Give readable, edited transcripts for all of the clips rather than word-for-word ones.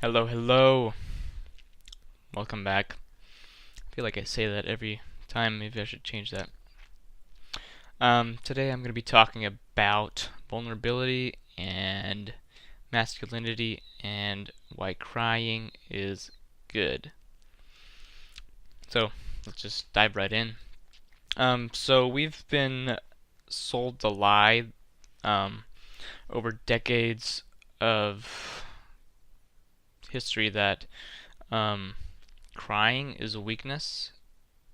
Hello, hello. Welcome back. I feel like I say that every time. Maybe I should change that. Today I'm going to be talking about vulnerability and masculinity and why crying is good. So let's just dive right in. So we've been sold the lie um, over decades of history that um, crying is a weakness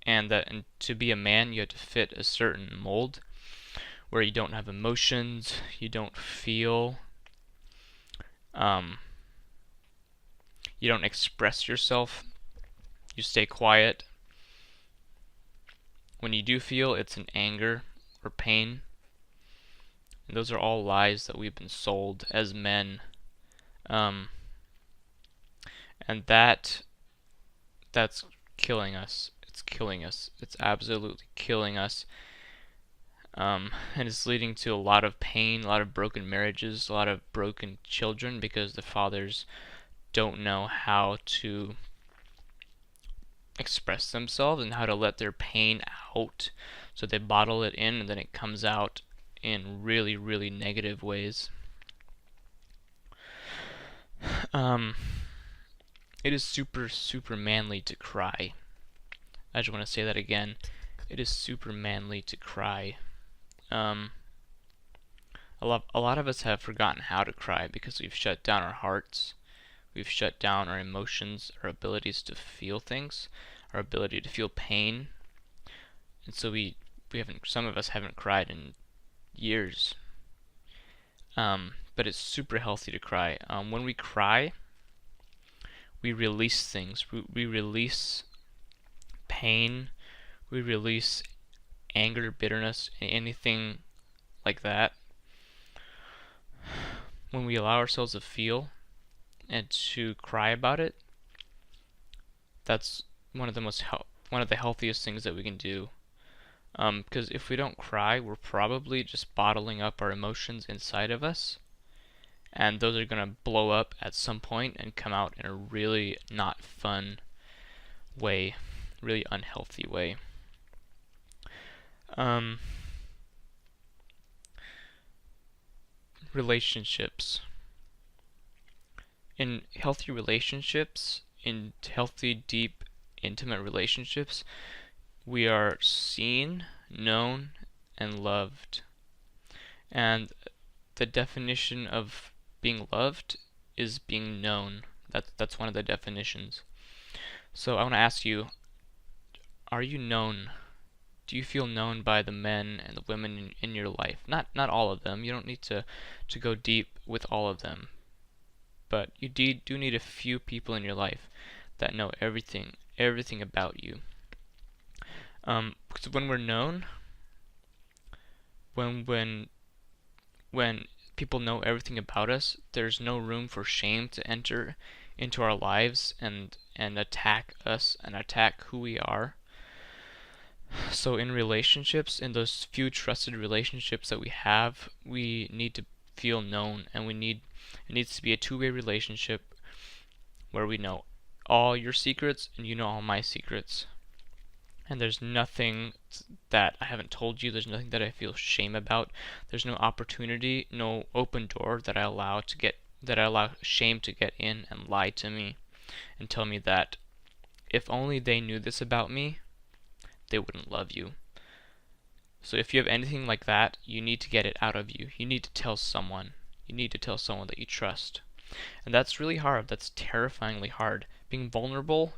and that to be a man you have to fit a certain mold where you don't have emotions, you don't feel, um, you don't express yourself, you stay quiet. When you do feel, it's in anger or pain. And those are all lies that we've been sold as men. Um, and that's killing us. It's killing us. It's absolutely killing us. And it's leading to a lot of pain, a lot of broken marriages, a lot of broken children because the fathers don't know how to express themselves and how to let their pain out. So they bottle it in and then it comes out in really, really negative ways. Um, it is super, super manly to cry. I just want to say that again. It is super manly to cry. Um, a lot of us have forgotten how to cry because we've shut down our hearts. We've shut down our emotions, our abilities to feel things, our ability to feel pain. And so we haven't, some of us haven't cried in years. But it's super healthy to cry. When we cry, we release things. We release pain. We release anger, bitterness, anything like that. When we allow ourselves to feel and to cry about it, that's one of the healthiest things that we can do. Because if we don't cry, we're probably just bottling up our emotions inside of us, and those are going to blow up at some point and come out in a really not fun way, really unhealthy way. Um, Relationships. In healthy relationships, in healthy, deep, intimate relationships, we are seen, known, and loved. And the definition of being loved is being known. That's one of the definitions. So I want to ask you, are you known? Do you feel known by the men and the women in your life? Not all of them. You don't need to go deep with all of them. But you do need a few people in your life that know everything about you. Because when we're known, when when when people know everything about us, there's no room for shame to enter into our lives and attack us and attack who we are. So in relationships, in those few trusted relationships that we have, we need to feel known, and it needs to be a two-way relationship where we know all your secrets and you know all my secrets. And there's nothing that I haven't told you, there's nothing that I feel shame about. There's no opportunity, no open door that I allow shame to get in and lie to me and tell me that if only they knew this about me, they wouldn't love you. So if you have anything like that, you need to get it out of you. You need to tell someone. You need to tell someone that you trust. And that's really hard. That's terrifyingly hard. Being vulnerable,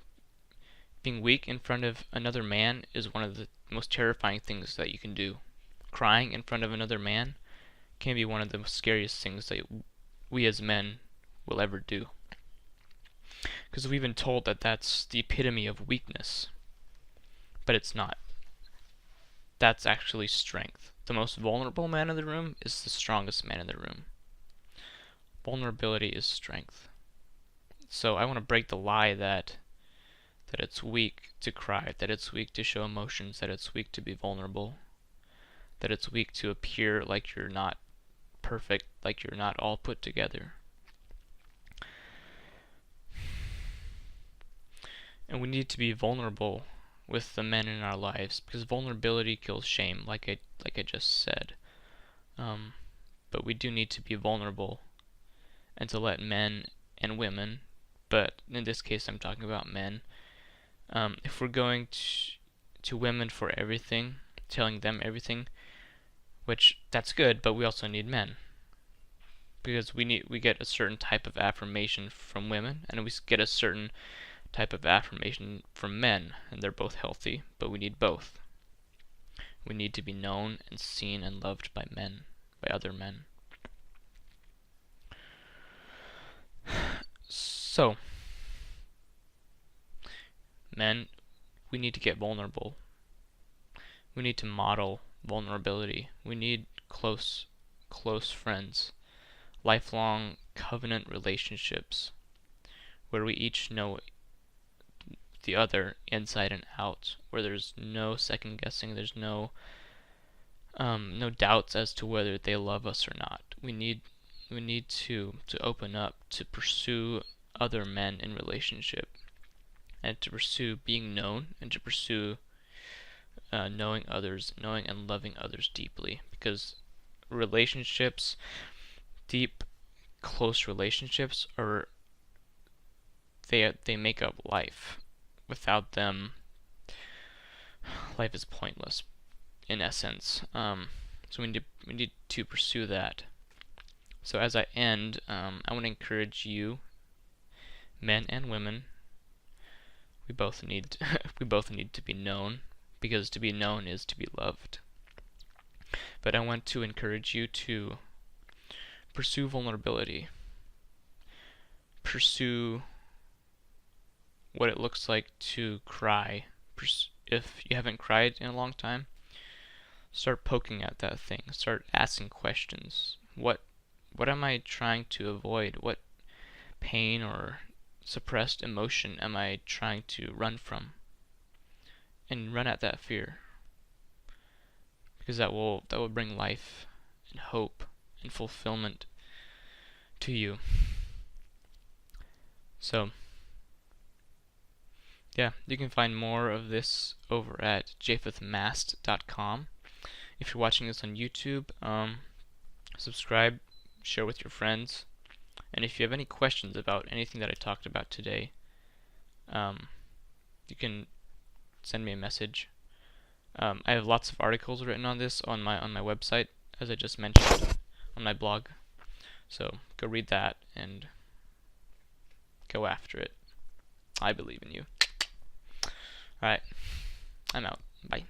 being weak in front of another man is one of the most terrifying things that you can do. Crying in front of another man can be one of the scariest things that we as men will ever do. Because we've been told that that's the epitome of weakness. But it's not. That's actually strength. The most vulnerable man in the room is the strongest man in the room. Vulnerability is strength. So I want to break the lie that it's weak to cry, that it's weak to show emotions, that it's weak to be vulnerable, that it's weak to appear like you're not perfect, like you're not all put together. And we need to be vulnerable with the men in our lives, because vulnerability kills shame, like I just said. But we do need to be vulnerable and to let men and women, but in this case I'm talking about men, if we're going to women for everything, telling them everything, which that's good, but we also need men, because we get a certain type of affirmation from women, and we get a certain type of affirmation from men, and they're both healthy, but we need both. We need to be known and seen and loved by men, by other men. So, men, we need to get vulnerable. We need to model vulnerability. We need close friends, lifelong covenant relationships, where we each know the other inside and out, where there's no second guessing, there's no doubts as to whether they love us or not. We need to open up, to pursue other men in relationship, and to pursue being known, and to pursue knowing others, knowing and loving others deeply, because relationships, deep, close relationships, are they make up life. Without them, life is pointless, in essence. So we need to pursue that. So as I end, I want to encourage you, men and women. We both need to be known, because to be known is to be loved. But I want to encourage you to pursue vulnerability. Pursue what it looks like to cry. If you haven't cried in a long time, start poking at that thing. Start asking questions. What am I trying to avoid? What pain or suppressed emotion am I trying to run from? And run at that fear, because that will bring life and hope and fulfillment to you. So yeah, you can find more of this over at japhethmast.com. If you're watching this on YouTube, subscribe, share with your friends, and if you have any questions about anything that I talked about today, you can send me a message. I have lots of articles written on this on my website, as I just mentioned, on my blog. So go read that and go after it. I believe in you. Alright, I'm out. Bye.